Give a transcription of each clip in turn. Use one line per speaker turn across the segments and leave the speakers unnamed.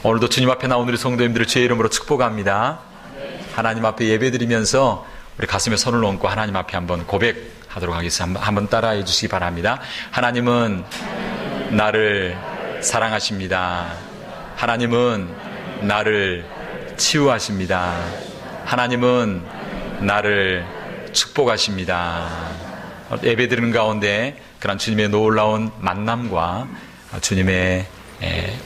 오늘도 주님 앞에 나온 우리 성도님들을 주의 이름으로 축복합니다. 하나님 앞에 예배드리면서 우리 가슴에 손을 얹고 하나님 앞에 한번 고백하도록 하겠습니다. 한번 따라해 주시기 바랍니다. 하나님은 나를 사랑하십니다. 하나님은 나를 치유하십니다. 하나님은 나를 축복하십니다. 예배드리는 가운데 그런 주님의 놀라운 만남과 주님의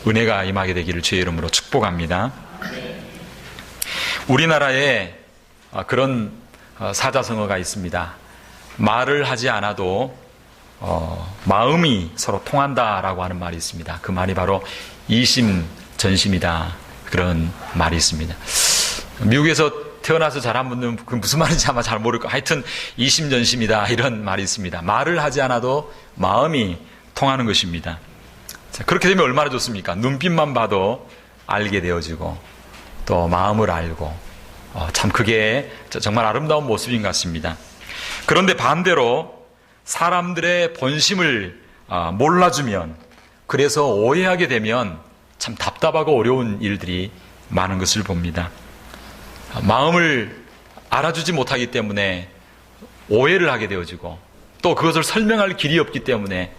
은혜가 임하게 되기를 주의 이름으로 축복합니다. 우리나라에 그런 사자성어가 있습니다. 말을 하지 않아도 마음이 서로 통한다라고 하는 말이 있습니다. 그 말이 바로 이심전심이다, 그런 말이 있습니다. 미국에서 태어나서 자란 분들은 그 무슨 말인지 아마 잘 모를 거, 하여튼 이심전심이다, 이런 말이 있습니다. 말을 하지 않아도 마음이 통하는 것입니다. 자, 그렇게 되면 얼마나 좋습니까? 눈빛만 봐도 알게 되어지고 또 마음을 알고 참 그게 정말 아름다운 모습인 것 같습니다. 그런데 반대로 사람들의 본심을 몰라주면, 그래서 오해하게 되면 참 답답하고 어려운 일들이 많은 것을 봅니다. 마음을 알아주지 못하기 때문에 오해를 하게 되어지고 또 그것을 설명할 길이 없기 때문에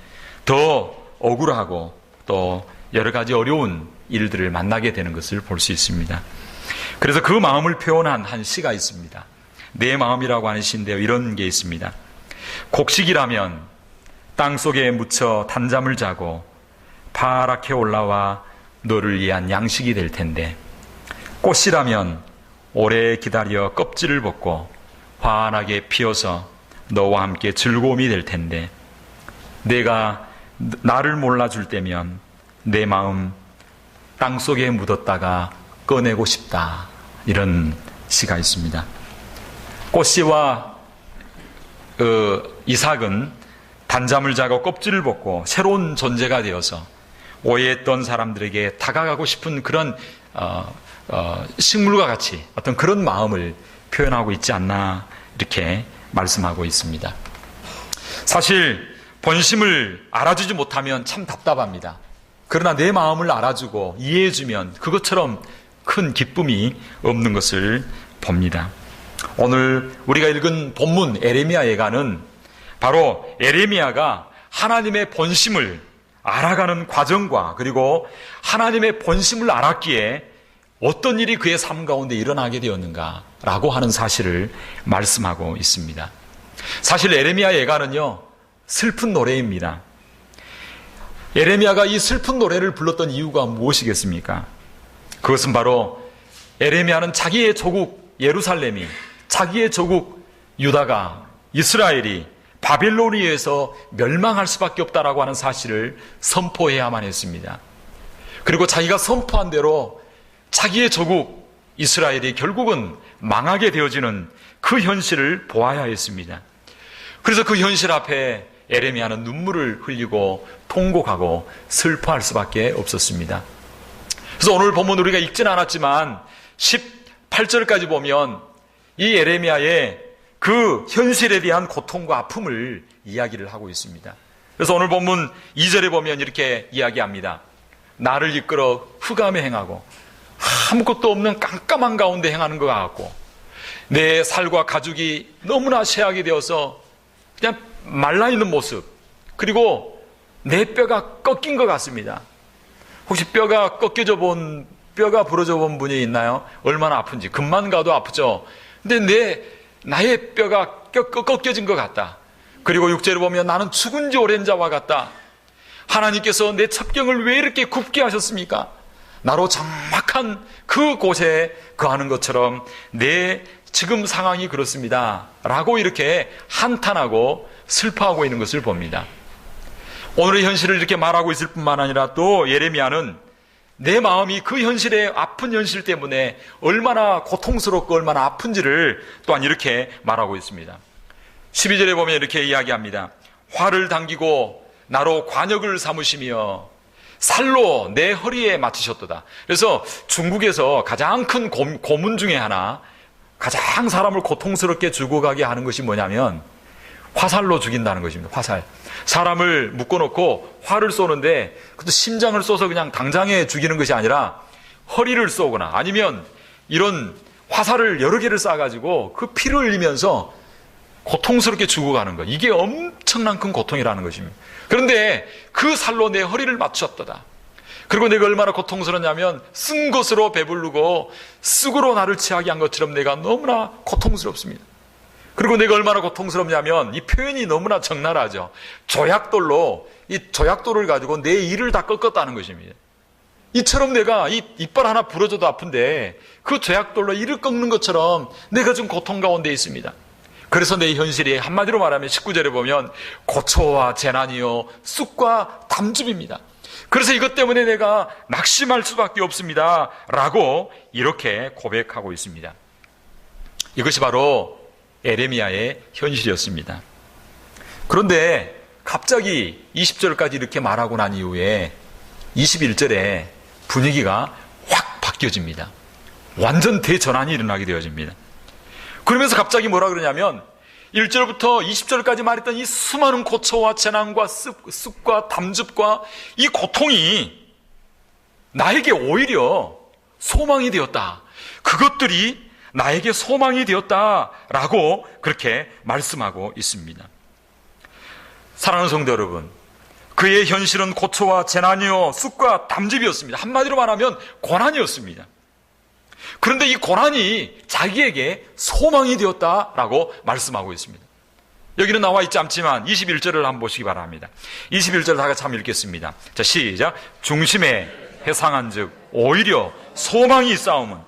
더 억울하고 또 여러 가지 어려운 일들을 만나게 되는 것을 볼 수 있습니다. 그래서 그 마음을 표현한 한 시가 있습니다. 내 마음이라고 하는 시인데요, 이런 게 있습니다. 곡식이라면 땅속에 묻혀 단잠을 자고 파랗게 올라와 너를 위한 양식이 될 텐데, 꽃이라면 오래 기다려 껍질을 벗고 환하게 피어서 너와 함께 즐거움이 될 텐데, 내가 나를 몰라줄 때면 내 마음 땅속에 묻었다가 꺼내고 싶다, 이런 시가 있습니다. 꽃씨와 이삭은 단잠을 자고 껍질을 벗고 새로운 존재가 되어서 오해했던 사람들에게 다가가고 싶은 그런 식물과 같이 어떤 그런 마음을 표현하고 있지 않나, 이렇게 말씀하고 있습니다. 사실 본심을 알아주지 못하면 참 답답합니다. 그러나 내 마음을 알아주고 이해해주면 그것처럼 큰 기쁨이 없는 것을 봅니다. 오늘 우리가 읽은 본문 에레미야 예가는 바로 에레미야가 하나님의 본심을 알아가는 과정과 그리고 하나님의 본심을 알았기에 어떤 일이 그의 삶 가운데 일어나게 되었는가라고 하는 사실을 말씀하고 있습니다. 사실 에레미야 예가는요, 슬픈 노래입니다. 에레미야가 이 슬픈 노래를 불렀던 이유가 무엇이겠습니까? 그것은 바로 에레미야는 자기의 조국 예루살렘이, 자기의 조국 유다가, 이스라엘이 바벨론에 의해서 멸망할 수밖에 없다라고 하는 사실을 선포해야만 했습니다. 그리고 자기가 선포한 대로 자기의 조국 이스라엘이 결국은 망하게 되어지는 그 현실을 보아야 했습니다. 그래서 그 현실 앞에 에레미야는 눈물을 흘리고 통곡하고 슬퍼할 수밖에 없었습니다. 그래서 오늘 본문 우리가 읽지는 않았지만 18절까지 보면 이 에레미야의 그 현실에 대한 고통과 아픔을 이야기를 하고 있습니다. 그래서 오늘 본문 2절에 보면 이렇게 이야기합니다. 나를 이끌어 흑암에 행하고 아무것도 없는 깜깜한 가운데 행하는 것 같고, 내 살과 가죽이 너무나 쇠하게 되어서 그냥 말라있는 모습, 그리고 내 뼈가 꺾인 것 같습니다. 혹시 뼈가 뼈가 부러져 본 분이 있나요? 얼마나 아픈지. 금만 가도 아프죠. 근데 나의 뼈가 꺾여진 것 같다. 그리고 6절에 보면 나는 죽은 지 오랜 자와 같다. 하나님께서 내 첩경을 왜 이렇게 굽게 하셨습니까? 나로 정확한 그 곳에 거하는 것처럼 내 지금 상황이 그렇습니다 라고 이렇게 한탄하고 슬퍼하고 있는 것을 봅니다. 오늘의 현실을 이렇게 말하고 있을 뿐만 아니라 또 예레미야는 내 마음이 그 현실의 아픈 현실 때문에 얼마나 고통스럽고 얼마나 아픈지를 또한 이렇게 말하고 있습니다. 12절에 보면 이렇게 이야기합니다. 활을 당기고 나로 관역을 삼으시며 살로 내 허리에 맞추셨도다. 그래서 중국에서 가장 큰 고문 중에 하나, 가장 사람을 고통스럽게 죽어가게 하는 것이 뭐냐면 화살로 죽인다는 것입니다. 화살. 사람을 묶어놓고 활을 쏘는데 그것도 심장을 쏘서 그냥 당장에 죽이는 것이 아니라 허리를 쏘거나 아니면 이런 화살을 여러 개를 쏴가지고 그 피를 흘리면서 고통스럽게 죽어가는 것. 이게 엄청난 큰 고통이라는 것입니다. 그런데 그 살로 내 허리를 맞추었도다. 그리고 내가 얼마나 고통스럽냐면 쓴 것으로 배부르고 쑥으로 나를 취하게 한 것처럼 내가 너무나 고통스럽습니다. 그리고 내가 얼마나 고통스럽냐면 이 표현이 너무나 적나라하죠. 조약돌로 이 조약돌을 가지고 내 이를 다 꺾었다는 것입니다. 이처럼 내가 이 이빨 하나 부러져도 아픈데 그 조약돌로 이를 꺾는 것처럼 내가 지금 고통 가운데 있습니다. 그래서 내 현실이 한마디로 말하면 19절에 보면 고초와 재난이요 쑥과 담즙입니다. 그래서 이것 때문에 내가 낙심할 수밖에 없습니다 라고 이렇게 고백하고 있습니다. 이것이 바로 에레미야의 현실이었습니다. 그런데 갑자기 20절까지 이렇게 말하고 난 이후에 21절에 분위기가 확 바뀌어집니다. 완전 대전환이 일어나게 되어집니다. 그러면서 갑자기 뭐라 그러냐면 1절부터 20절까지 말했던 이 수많은 고초와 재난과 쑥과 담즙과 이 고통이 나에게 오히려 소망이 되었다. 그것들이 나에게 소망이 되었다라고 그렇게 말씀하고 있습니다. 사랑하는 성도 여러분, 그의 현실은 고초와 재난이요 쑥과 담즙이었습니다. 한마디로 말하면 고난이었습니다. 그런데 이 고난이 자기에게 소망이 되었다라고 말씀하고 있습니다. 여기는 나와 있지 않지만 21절을 한번 보시기 바랍니다. 21절 다 같이 한번 읽겠습니다. 자, 시작. 중심에 회상한 즉 오히려 소망이 있사오면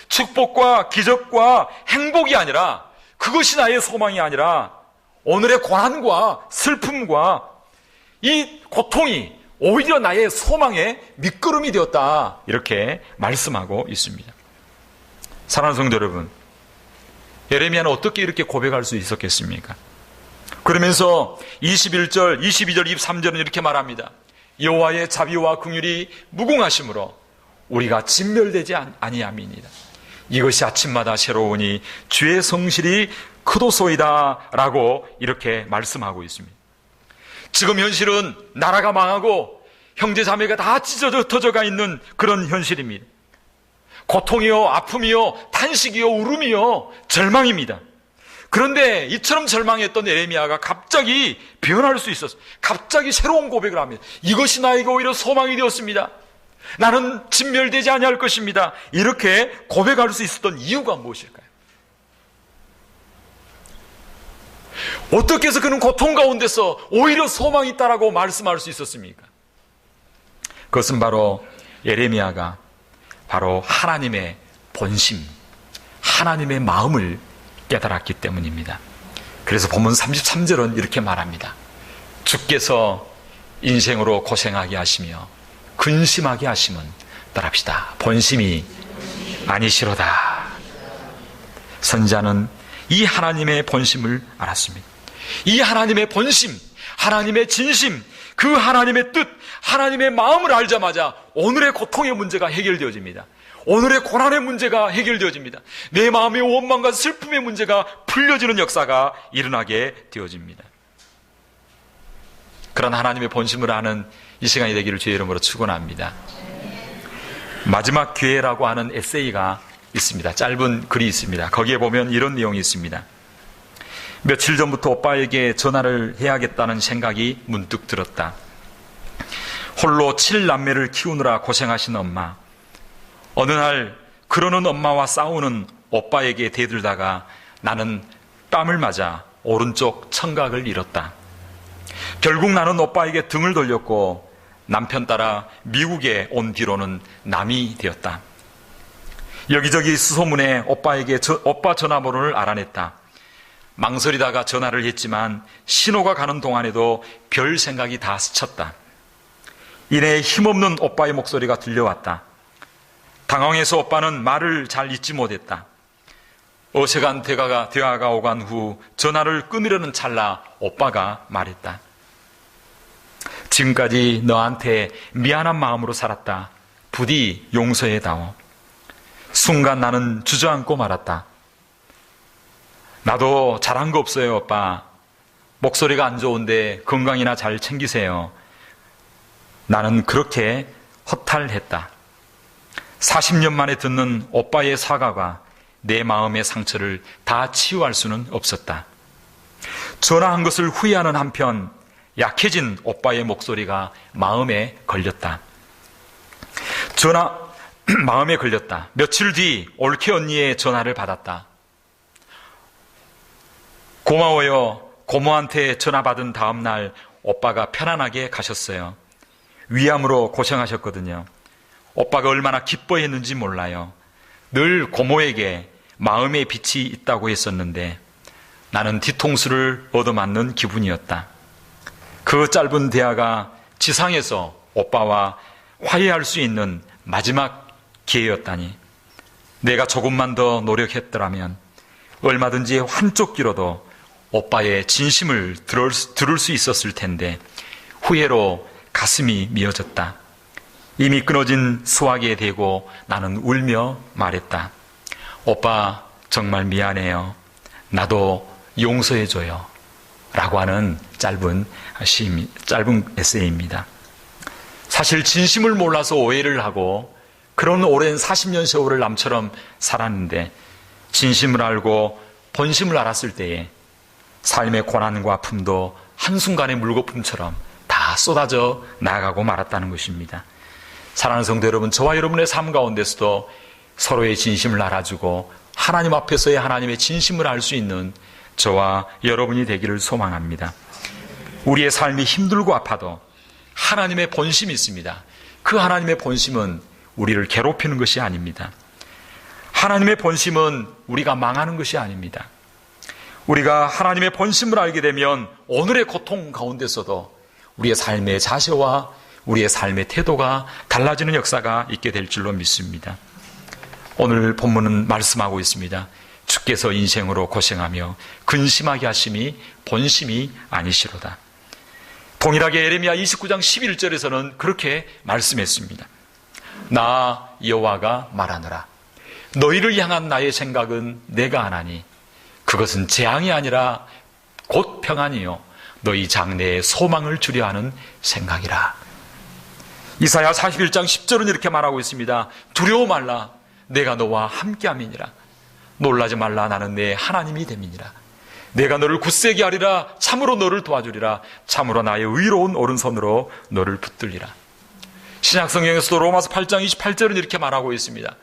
축복과 기적과 행복이 아니라 그것이 나의 소망이 아니라 오늘의 고난과 슬픔과 이 고통이 오히려 나의 소망의 밑거름이 되었다. 이렇게 말씀하고 있습니다. 사랑하는 성도 여러분, 예레미야는 어떻게 이렇게 고백할 수 있었겠습니까? 그러면서 21절, 22절, 23절은 이렇게 말합니다. 여호와의 자비와 긍휼이 무궁하심으로 우리가 진멸되지 아니함이니이다. 이것이 아침마다 새로우니 주의 성실이 크도소이다 라고 이렇게 말씀하고 있습니다. 지금 현실은 나라가 망하고 형제 자매가 다 찢어져가 있는 그런 현실입니다. 고통이요, 아픔이요, 탄식이요, 울음이요, 절망입니다. 그런데 이처럼 절망했던 에레미야가 갑자기 변할 수 있었어요. 갑자기 새로운 고백을 합니다. 이것이 나에게 오히려 소망이 되었습니다. 나는 진멸되지 아니할 것입니다. 이렇게 고백할 수 있었던 이유가 무엇일까요? 어떻게 해서 그는 고통 가운데서 오히려 소망이 있다라고 말씀할 수 있었습니까? 그것은 바로 예레미야가 바로 하나님의 본심, 하나님의 마음을 깨달았기 때문입니다. 그래서 본문 33절은 이렇게 말합니다. 주께서 인생으로 고생하게 하시며 근심하게 하시면 떠납시다. 본심이 아니시로다. 선지자는 이 하나님의 본심을 알았습니다. 이 하나님의 본심, 하나님의 진심, 그 하나님의 뜻, 하나님의 마음을 알자마자 오늘의 고통의 문제가 해결되어집니다. 오늘의 고난의 문제가 해결되어집니다. 내 마음의 원망과 슬픔의 문제가 풀려지는 역사가 일어나게 되어집니다. 그런 하나님의 본심을 아는 이 시간이 되기를 주의 이름으로 축원합니다. 마지막 기회라고 하는 에세이가 있습니다. 짧은 글이 있습니다. 거기에 보면 이런 내용이 있습니다. 며칠 전부터 오빠에게 전화를 해야겠다는 생각이 문득 들었다. 홀로 7남매를 키우느라 고생하신 엄마. 어느 날 그러는 엄마와 싸우는 오빠에게 대들다가 나는 뺨을 맞아 오른쪽 청각을 잃었다. 결국 나는 오빠에게 등을 돌렸고 남편 따라 미국에 온 뒤로는 남이 되었다. 여기저기 수소문에 오빠 전화번호를 알아냈다. 망설이다가 전화를 했지만 신호가 가는 동안에도 별 생각이 다 스쳤다. 이내 힘없는 오빠의 목소리가 들려왔다. 당황해서 오빠는 말을 잘 잊지 못했다. 어색한 대화가 오간 후 전화를 끊으려는 찰나 오빠가 말했다. 지금까지 너한테 미안한 마음으로 살았다. 부디 용서해다오. 순간 나는 주저앉고 말았다. 나도 잘한 거 없어요, 오빠. 목소리가 안 좋은데 건강이나 잘 챙기세요. 나는 그렇게 허탈했다. 40년 만에 듣는 오빠의 사과가 내 마음의 상처를 다 치유할 수는 없었다. 전화한 것을 후회하는 한편 약해진 오빠의 목소리가 마음에 걸렸다. 마음에 걸렸다. 며칠 뒤 올케 언니의 전화를 받았다. 고마워요. 고모한테 전화 받은 다음 날 오빠가 편안하게 가셨어요. 위암으로 고생하셨거든요. 오빠가 얼마나 기뻐했는지 몰라요. 늘 고모에게 마음의 빛이 있다고 했었는데 나는 뒤통수를 얻어맞는 기분이었다. 그 짧은 대화가 지상에서 오빠와 화해할 수 있는 마지막 기회였다니. 내가 조금만 더 노력했더라면 얼마든지 한쪽 귀로도 오빠의 진심을 들을 수 있었을 텐데 후회로 가슴이 미어졌다. 이미 끊어진 수화기에 대고 나는 울며 말했다. 오빠 정말 미안해요. 나도 용서해줘요. 라고 하는 짧은 에세이입니다. 사실 진심을 몰라서 오해를 하고 그런 오랜 40년 세월을 남처럼 살았는데 진심을 알고 본심을 알았을 때에 삶의 고난과 아픔도 한순간의 물거품처럼 다 쏟아져 나가고 말았다는 것입니다. 사랑하는 성도 여러분, 저와 여러분의 삶 가운데서도 서로의 진심을 알아주고 하나님 앞에서의 하나님의 진심을 알 수 있는 저와 여러분이 되기를 소망합니다. 우리의 삶이 힘들고 아파도 하나님의 본심이 있습니다. 그 하나님의 본심은 우리를 괴롭히는 것이 아닙니다. 하나님의 본심은 우리가 망하는 것이 아닙니다. 우리가 하나님의 본심을 알게 되면 오늘의 고통 가운데서도 우리의 삶의 자세와 우리의 삶의 태도가 달라지는 역사가 있게 될 줄로 믿습니다. 오늘 본문은 말씀하고 있습니다. 주께서 인생으로 고생하며 근심하게 하심이 본심이 아니시로다. 동일하게 예레미야 29장 11절에서는 그렇게 말씀했습니다. 나 여호와가 말하노라. 너희를 향한 나의 생각은 내가 하나니 그것은 재앙이 아니라 곧 평안이요 너희 장래에 소망을 주려 하는 생각이라. 이사야 41장 10절은 이렇게 말하고 있습니다. 두려워 말라. 내가 너와 함께함이니라. 놀라지 말라. 나는 내 하나님이 됨이니라. 내가 너를 굳세게 하리라. 참으로 너를 도와주리라. 참으로 나의 의로운 오른손으로 너를 붙들리라. 신약성경에서도 로마서 8장 28절은 이렇게 말하고 있습니다.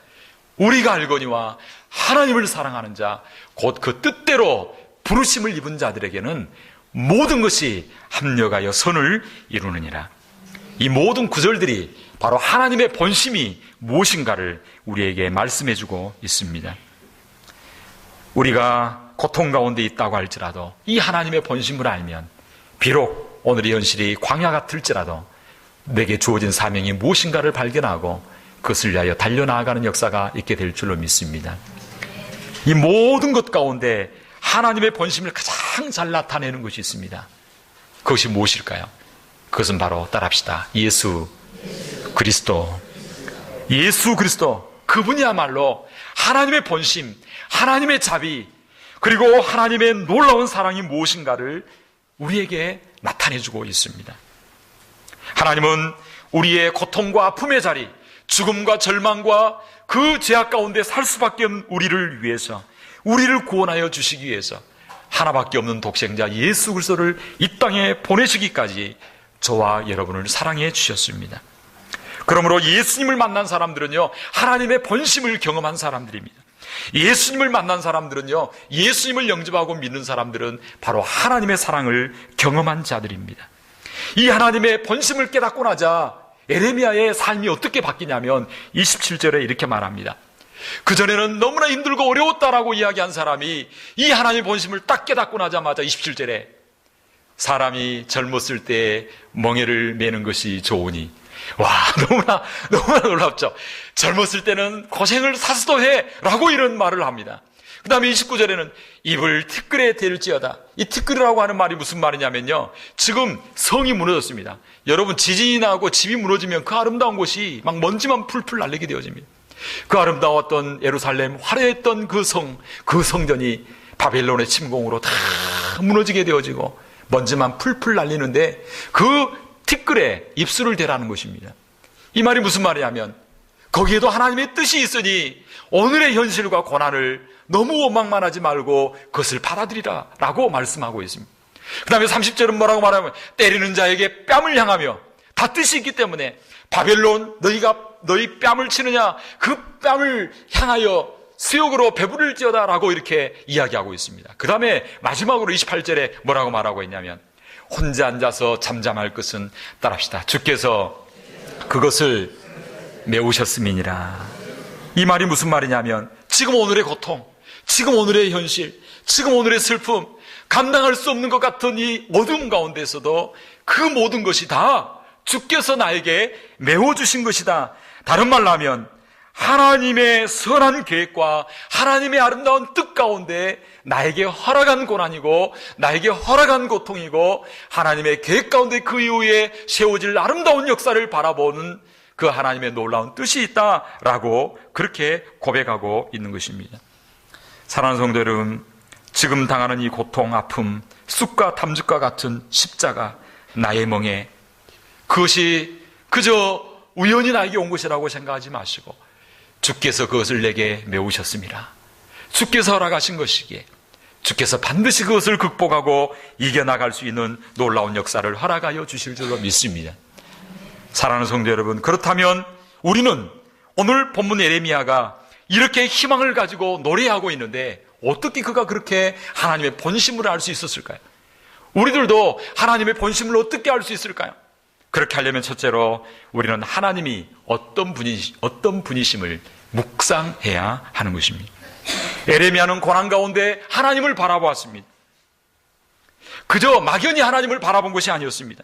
우리가 알거니와 하나님을 사랑하는 자 곧 그 뜻대로 부르심을 입은 자들에게는 모든 것이 합력하여 선을 이루느니라. 이 모든 구절들이 바로 하나님의 본심이 무엇인가를 우리에게 말씀해주고 있습니다. 우리가 고통 가운데 있다고 할지라도 이 하나님의 본심을 알면 비록 오늘의 현실이 광야 같을지라도 내게 주어진 사명이 무엇인가를 발견하고 그것을 위하여 달려나가는 역사가 있게 될 줄로 믿습니다. 이 모든 것 가운데 하나님의 본심을 가장 잘 나타내는 것이 있습니다. 그것이 무엇일까요? 그것은 바로 따라합시다. 예수 그리스도. 예수 그리스도. 그분이야말로 하나님의 본심, 하나님의 자비, 그리고 하나님의 놀라운 사랑이 무엇인가를 우리에게 나타내주고 있습니다. 하나님은 우리의 고통과 아픔의 자리, 죽음과 절망과 그 죄악 가운데 살 수밖에 없는 우리를 위해서, 우리를 구원하여 주시기 위해서 하나밖에 없는 독생자 예수 그리스도를 이 땅에 보내시기까지 저와 여러분을 사랑해 주셨습니다. 그러므로 예수님을 만난 사람들은요, 하나님의 본심을 경험한 사람들입니다. 예수님을 만난 사람들은요, 예수님을 영접하고 믿는 사람들은 바로 하나님의 사랑을 경험한 자들입니다. 이 하나님의 본심을 깨닫고 나자 예레미야의 삶이 어떻게 바뀌냐면 27절에 이렇게 말합니다. 그전에는 너무나 힘들고 어려웠다라고 이야기한 사람이 이 하나님의 본심을 딱 깨닫고 나자마자 27절에 사람이 젊었을 때 멍에를 매는 것이 좋으니, 와, 너무나 놀랍죠. 젊었을 때는 고생을 사스도 해 라고 이런 말을 합니다. 그 다음에 29절에는 입을 티끌에 댈지어다. 이 티끌이라고 하는 말이 무슨 말이냐면요, 지금 성이 무너졌습니다. 여러분, 지진이 나고 집이 무너지면 그 아름다운 곳이 막 먼지만 풀풀 날리게 되어집니다. 그 아름다웠던 예루살렘, 화려했던 그 성전이 바벨론의 침공으로 다 무너지게 되어지고 먼지만 풀풀 날리는데 그 티끌에 입술을 대라는 것입니다. 이 말이 무슨 말이냐면 거기에도 하나님의 뜻이 있으니 오늘의 현실과 고난을 너무 원망만 하지 말고 그것을 받아들이라 라고 말씀하고 있습니다. 그 다음에 30절은 뭐라고 말하면 때리는 자에게 뺨을 향하며 다 뜻이 있기 때문에 바벨론 너희가 너희 뺨을 치느냐 그 뺨을 향하여 수욕으로 배부를지어다 라고 이렇게 이야기하고 있습니다. 그 다음에 마지막으로 28절에 뭐라고 말하고 있냐면 혼자 앉아서 잠잠할 것은 따릅시다. 주께서 그것을 메우셨음이니라. 이 말이 무슨 말이냐면 지금 오늘의 고통, 지금 오늘의 현실, 지금 오늘의 슬픔, 감당할 수 없는 것 같은 이 어둠 가운데서도 그 모든 것이 다 주께서 나에게 메워주신 것이다. 다른 말로 하면 하나님의 선한 계획과 하나님의 아름다운 뜻 가운데 나에게 허락한 고난이고 나에게 허락한 고통이고 하나님의 계획 가운데 그 이후에 세워질 아름다운 역사를 바라보는 그 하나님의 놀라운 뜻이 있다라고 그렇게 고백하고 있는 것입니다. 사랑하는 성도 여러분, 지금 당하는 이 고통, 아픔, 쑥과 탐죽과 같은 십자가, 나의 멍에 그것이 그저 우연히 나에게 온 것이라고 생각하지 마시고 주께서 그것을 내게 메우셨습니다. 주께서 허락하신 것이기에 주께서 반드시 그것을 극복하고 이겨나갈 수 있는 놀라운 역사를 허락하여 주실 줄로 믿습니다. 사랑하는 성도 여러분, 그렇다면 우리는 오늘 본문 예레미야가 이렇게 희망을 가지고 노래하고 있는데 어떻게 그가 그렇게 하나님의 본심을 알 수 있었을까요? 우리들도 하나님의 본심을 어떻게 알 수 있을까요? 그렇게 하려면 첫째로 우리는 하나님이 어떤 분이심을 묵상해야 하는 것입니다. 예레미야는 고난 가운데 하나님을 바라보았습니다. 그저 막연히 하나님을 바라본 것이 아니었습니다.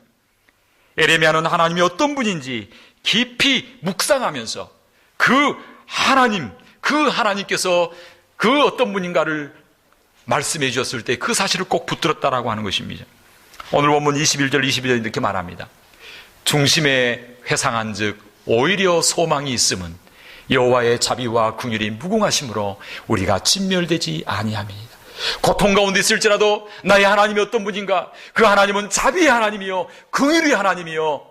예레미야는 하나님이 어떤 분인지 깊이 묵상하면서 그 하나님께서 그 어떤 분인가를 말씀해 주셨을 때 그 사실을 꼭 붙들었다라고 하는 것입니다. 오늘 본문 21절 22절 이렇게 말합니다. 중심에 회상한 즉 오히려 소망이 있음은 여호와의 자비와 긍휼이 무궁하심으로 우리가 진멸되지 아니함이니이다. 고통 가운데 있을지라도 나의 하나님이 어떤 분인가? 그 하나님은 자비의 하나님이요 긍휼의 하나님이요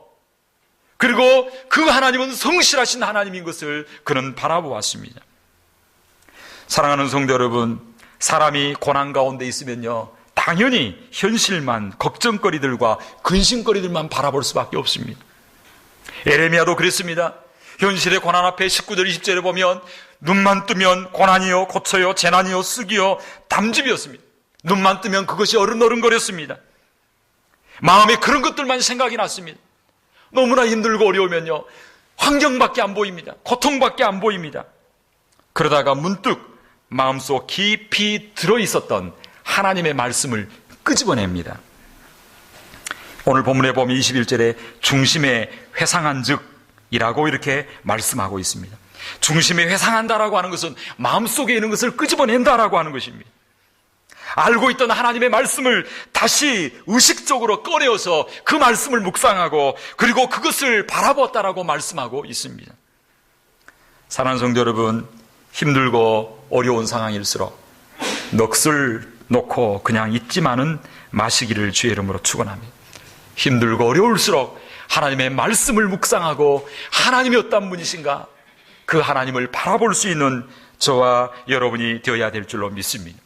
그리고 그 하나님은 성실하신 하나님인 것을 그는 바라보았습니다. 사랑하는 성도 여러분, 사람이 고난 가운데 있으면요 당연히 현실만, 걱정거리들과 근심거리들만 바라볼 수밖에 없습니다. 예레미야도 그랬습니다. 현실의 고난 앞에 19절 20절에 보면 눈만 뜨면 고난이요 고초요 재난이요 쑥이요 담즙이었습니다. 눈만 뜨면 그것이 어른거렸습니다. 마음에 그런 것들만 생각이 났습니다. 너무나 힘들고 어려우면요 환경밖에 안 보입니다. 고통밖에 안 보입니다. 그러다가 문득 마음속 깊이 들어있었던 하나님의 말씀을 끄집어냅니다. 오늘 본문에 보면 21절에 중심에 회상한 즉이라고 이렇게 말씀하고 있습니다. 중심에 회상한다라고 하는 것은 마음속에 있는 것을 끄집어낸다라고 하는 것입니다. 알고 있던 하나님의 말씀을 다시 의식적으로 꺼내어서 그 말씀을 묵상하고 그리고 그것을 바라보았다라고 말씀하고 있습니다. 사랑하는 성도 여러분, 힘들고 어려운 상황일수록 넋을 놓고 그냥 잊지만은 마시기를 주의 이름으로 축원합니다. 힘들고 어려울수록 하나님의 말씀을 묵상하고 하나님이 어떤 분이신가 그 하나님을 바라볼 수 있는 저와 여러분이 되어야 될 줄로 믿습니다.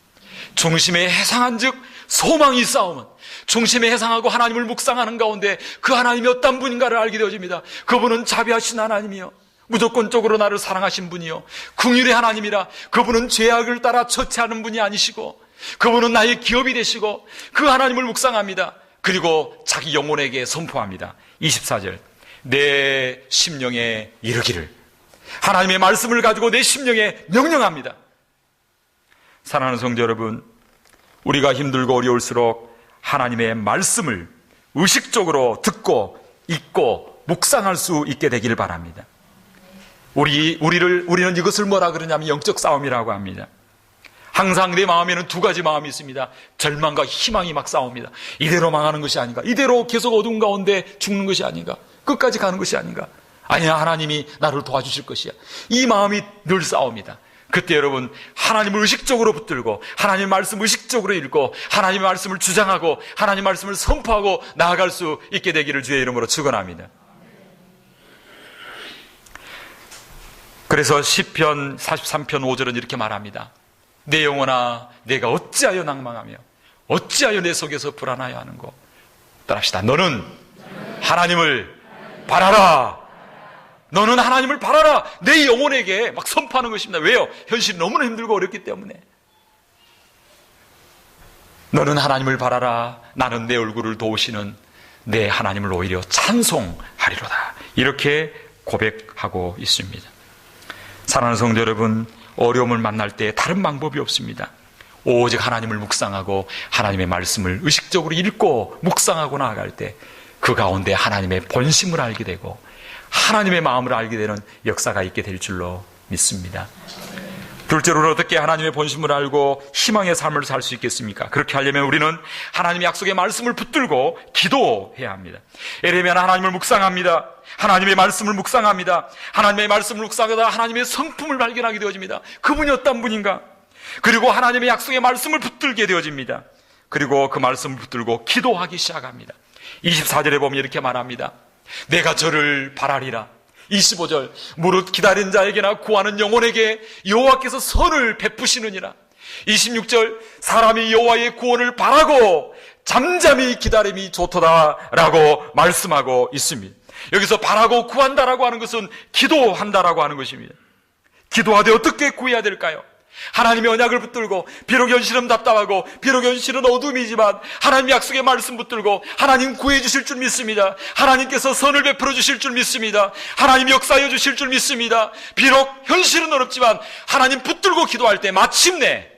중심에 회상한 즉 소망이 싸움은 중심에 회상하고 하나님을 묵상하는 가운데 그 하나님이 어떤 분인가를 알게 되어집니다. 그분은 자비하신 하나님이요 무조건적으로 나를 사랑하신 분이요 긍휼의 하나님이라. 그분은 죄악을 따라 처치하는 분이 아니시고 그분은 나의 기업이 되시고 그 하나님을 묵상합니다. 그리고 자기 영혼에게 선포합니다. 24절 내 심령에 이르기를 하나님의 말씀을 가지고 내 심령에 명령합니다. 사랑하는 성도 여러분, 우리가 힘들고 어려울수록 하나님의 말씀을 의식적으로 듣고 읽고 묵상할 수 있게 되기를 바랍니다. 우리는 이것을 뭐라 그러냐면 영적 싸움이라고 합니다. 항상 내 마음에는 두 가지 마음이 있습니다. 절망과 희망이 막 싸웁니다. 이대로 망하는 것이 아닌가? 이대로 계속 어두운 가운데 죽는 것이 아닌가? 끝까지 가는 것이 아닌가? 아니야, 하나님이 나를 도와주실 것이야. 이 마음이 늘 싸웁니다. 그때 여러분 하나님을 의식적으로 붙들고 하나님의 말씀 의식적으로 읽고 하나님의 말씀을 주장하고 하나님의 말씀을 선포하고 나아갈 수 있게 되기를 주의 이름으로 축원합니다. 그래서 시편 43편 5절은 이렇게 말합니다. 내 영혼아 내가 어찌하여 낭망하며 어찌하여 내 속에서 불안하여 하는고. 따라합시다. 너는 하나님을 바라라. 너는 하나님을 바라라. 내 영혼에게 막 선포하는 것입니다. 왜요? 현실이 너무나 힘들고 어렵기 때문에. 너는 하나님을 바라라. 나는 내 얼굴을 도우시는 내 하나님을 오히려 찬송하리로다. 이렇게 고백하고 있습니다. 사랑하는 성도 여러분, 어려움을 만날 때 다른 방법이 없습니다. 오직 하나님을 묵상하고 하나님의 말씀을 의식적으로 읽고 묵상하고 나아갈 때 그 가운데 하나님의 본심을 알게 되고 하나님의 마음을 알게 되는 역사가 있게 될 줄로 믿습니다. 둘째로는 어떻게 하나님의 본심을 알고 희망의 삶을 살 수 있겠습니까? 그렇게 하려면 우리는 하나님의 약속의 말씀을 붙들고 기도해야 합니다. 예레미야는 하나님을 묵상합니다. 하나님의 말씀을 묵상합니다. 하나님의 말씀을 묵상하다 하나님의 성품을 발견하게 되어집니다. 그분이 어떤 분인가? 그리고 하나님의 약속의 말씀을 붙들게 되어집니다. 그리고 그 말씀을 붙들고 기도하기 시작합니다. 24절에 보면 이렇게 말합니다. 내가 저를 바라리라. 25절 무릇 기다린 자에게나 구하는 영혼에게 여호와께서 선을 베푸시느니라. 26절 사람이 여호와의 구원을 바라고 잠잠히 기다림이 좋도다라고 말씀하고 있습니다. 여기서 바라고 구한다라고 하는 것은 기도한다라고 하는 것입니다. 기도하되 어떻게 구해야 될까요? 하나님의 언약을 붙들고 비록 현실은 답답하고 비록 현실은 어둠이지만 하나님의 약속의 말씀 붙들고 하나님 구해 주실 줄 믿습니다. 하나님께서 선을 베풀어 주실 줄 믿습니다. 하나님 역사해 주실 줄 믿습니다. 비록 현실은 어렵지만 하나님 붙들고 기도할 때 마침내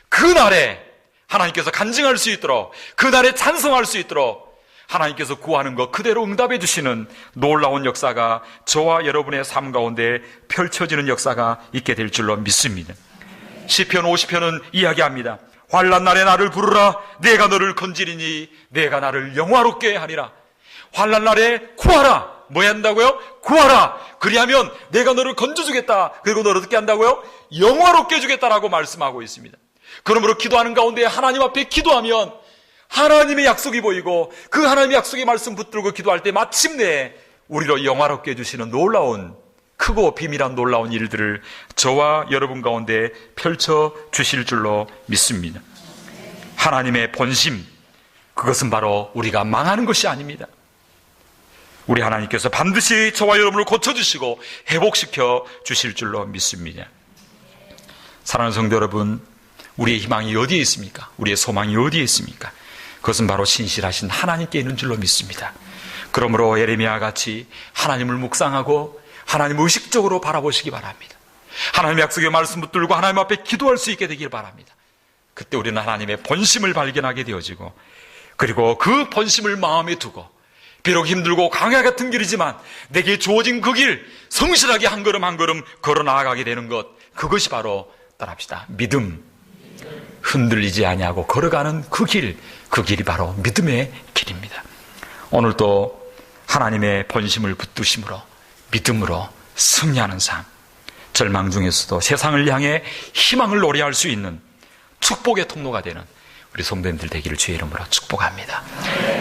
그날에 하나님께서 간증할 수 있도록 그날에 찬송할 수 있도록 하나님께서 구하는 것 그대로 응답해 주시는 놀라운 역사가 저와 여러분의 삶 가운데 펼쳐지는 역사가 있게 될 줄로 믿습니다. 시편 50편은 이야기합니다. 환난 날에 나를 부르라. 내가 너를 건지리니 내가 나를 영화롭게 하리라. 환난 날에 구하라. 뭐 한다고요? 구하라. 그리하면 내가 너를 건져주겠다. 그리고 너를 어떻게 한다고요? 영화롭게 해주겠다라고 말씀하고 있습니다. 그러므로 기도하는 가운데 하나님 앞에 기도하면 하나님의 약속이 보이고 그 하나님의 약속의 말씀 붙들고 기도할 때 마침내 우리로 영화롭게 해주시는 놀라운 크고 비밀한 놀라운 일들을 저와 여러분 가운데 펼쳐 주실 줄로 믿습니다. 하나님의 본심, 그것은 바로 우리가 망하는 것이 아닙니다. 우리 하나님께서 반드시 저와 여러분을 고쳐주시고 회복시켜 주실 줄로 믿습니다. 사랑하는 성도 여러분, 우리의 희망이 어디에 있습니까? 우리의 소망이 어디에 있습니까? 그것은 바로 신실하신 하나님께 있는 줄로 믿습니다. 그러므로 예레미야와 같이 하나님을 묵상하고 하나님을 의식적으로 바라보시기 바랍니다. 하나님의 약속의 말씀 붙들고 하나님 앞에 기도할 수 있게 되길 바랍니다. 그때 우리는 하나님의 본심을 발견하게 되어지고 그리고 그 본심을 마음에 두고 비록 힘들고 강야 같은 길이지만 내게 주어진 그 길 성실하게 한 걸음 한 걸음 걸어 나아가게 되는 것, 그것이 바로 따라합시다. 믿음. 흔들리지 아니하고 걸어가는 그 길이 바로 믿음의 길입니다. 오늘도 하나님의 본심을 붙드심으로 믿음으로 승리하는 삶, 절망 중에서도 세상을 향해 희망을 노래할 수 있는 축복의 통로가 되는 우리 성도님들 되기를 주의 이름으로 축복합니다.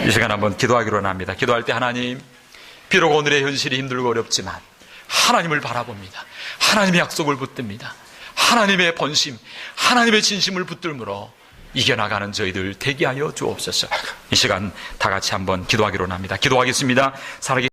이 시간 한번 기도하기로 합니다. 기도할 때 하나님, 비록 오늘의 현실이 힘들고 어렵지만 하나님을 바라봅니다. 하나님의 약속을 붙듭니다. 하나님의 본심, 하나님의 진심을 붙들므로 이겨나가는 저희들 되게 하여 주옵소서. 이 시간 다 같이 한번 기도하기로 합니다. 기도하겠습니다. 살아계신